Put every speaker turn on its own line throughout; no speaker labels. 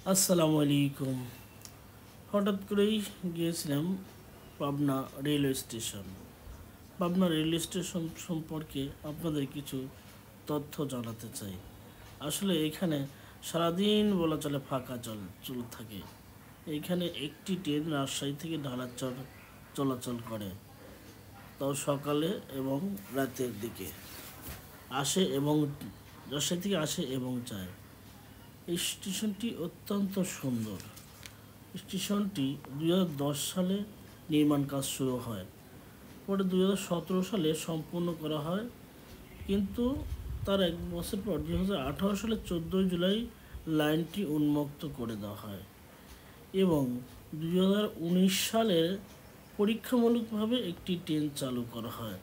আসসালামু আলাইকুম। হঠাৎ করেই গিয়েছিলাম Pabna railway station. Pabna railway station সম্পর্কে আপনাদের কিছু তথ্য জানাতে চাই। আসলে এখানে সারাদিন বলা চলে ফাঁকা চল থাকে। এইখানে একটি ট্রেন রাজশাহী থেকে ঢালারচর চলাচল করে, তাও সকালে এবং রাতের দিকে আসে এবং রাজশাহী থেকে আসে এবং যায়। এই স্টেশনটি অত্যন্ত সুন্দর। স্টেশনটি 2010 সালে নির্মাণ কাজ শুরু হয়, পরে 2017 সালে সম্পূর্ণ করা হয়, কিন্তু তার এক বছর পর 2018 সালে 14 জুলাই লাইনটি উন্মুক্ত করে দেওয়া হয় এবং 2019 সালে পরীক্ষামূলকভাবে একটি ট্রেন চালু করা হয়।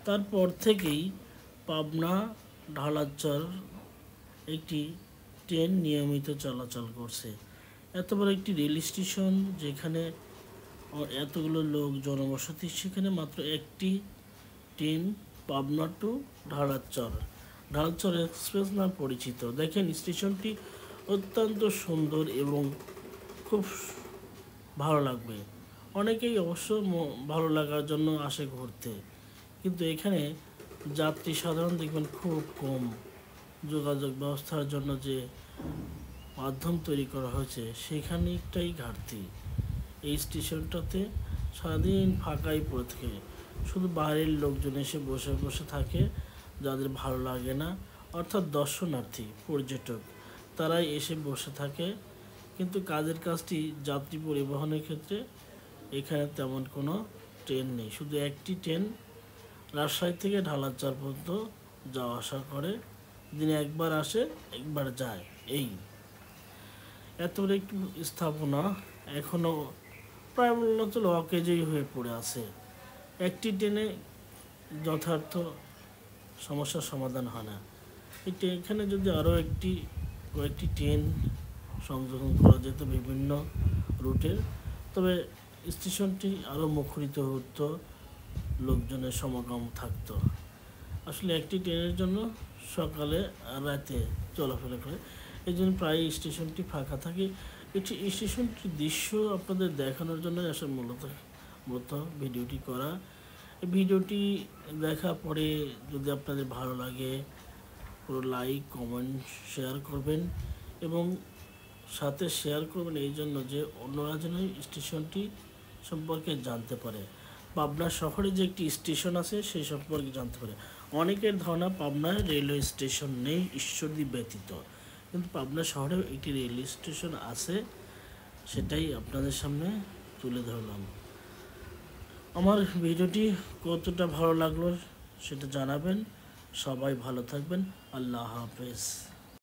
তারপর থেকেই পাবনা ঢালারচর একটি ট্রেন নিয়মিত চলাচল করছে। এত বড় একটি রেল স্টেশন, যেখানে এতগুলো লোক জনবসতি, সেখানে মাত্র একটি train Pabna to Dhalarchar Dhalarchar express নামে পরিচিত। দেখেন, স্টেশনটি অত্যন্ত সুন্দর এবং খুব ভালো লাগবে। অনেকেই অবশ্য ভালো লাগার জন্য আসে ঘুরতে, কিন্তু এখানে যাত্রী সাধারণ দেখবেন খুব কম। যোগাযোগ ব্যবস্থার জন্য যে মাধ্যম তৈরি করা হয়েছে সেখানেটাই ঘাটতি। এই স্টেশনটাতে সারাদিন ফাঁকাই পড়ে থাকে, শুধু বাইরের লোকজন এসে বসে বসে থাকে, যাদের ভালো লাগে না, অর্থাৎ দর্শনার্থী পর্যটক, তারাই এসে বসে থাকে। কিন্তু কাজের কাজটি যাত্রী পরিবহনের ক্ষেত্রে এখানে তেমন কোনো ট্রেন নেই। শুধু একটি ট্রেন রাজশাহী থেকে ঢালারচর পর্যন্ত যাওয়া আসা করে, দিনে একবার আসে একবার যায়। এই এত বড় একটি স্থাপনা এখনও প্রায় মূলত অকেজই হয়ে পড়ে আছে। একটি ট্রেনে যথার্থ সমস্যার সমাধান হয় না। এখানে যদি আরও কয়েকটি ট্রেন সংযোজন করা যেত বিভিন্ন রুটের, তবে স্টেশনটি আরও মুখরিত হতো, লোকজনের সমাগম থাকতো। আসলে একটি ট্রেনের জন্য সকালে আর রাতে চলাফেরা করে, এই জন্য প্রায় স্টেশনটি ফাঁকা থাকে। এটি স্টেশনটির দৃশ্য আপনাদের দেখানোর জন্য আসলে মূলত ভিডিওটি করা। এই ভিডিওটি দেখার পরে যদি আপনাদের ভালো লাগে, পুরো লাইক কমেন্ট শেয়ার করবেন এবং সাথে শেয়ার করবেন এই জন্য যে অন্যরা যেন স্টেশনটি সম্পর্কে জানতে পারে। পাবনা শহরে যে একটি স্টেশন আছে সেই সম্পর্কে জানতে পারে। অনেকের ধারণা পাবনায় রেলওয়ে স্টেশন নেই ঈশ্বরদী ব্যতীত, কিন্তু পাবনা শহরেও একটি রেলওয়ে স্টেশন আছে, সেটাই আপনাদের সামনে তুলে ধরলাম। আমার ভিডিওটি কতটা ভালো লাগলো সেটা জানাবেন। সবাই ভালো থাকবেন। আল্লাহ হাফেজ।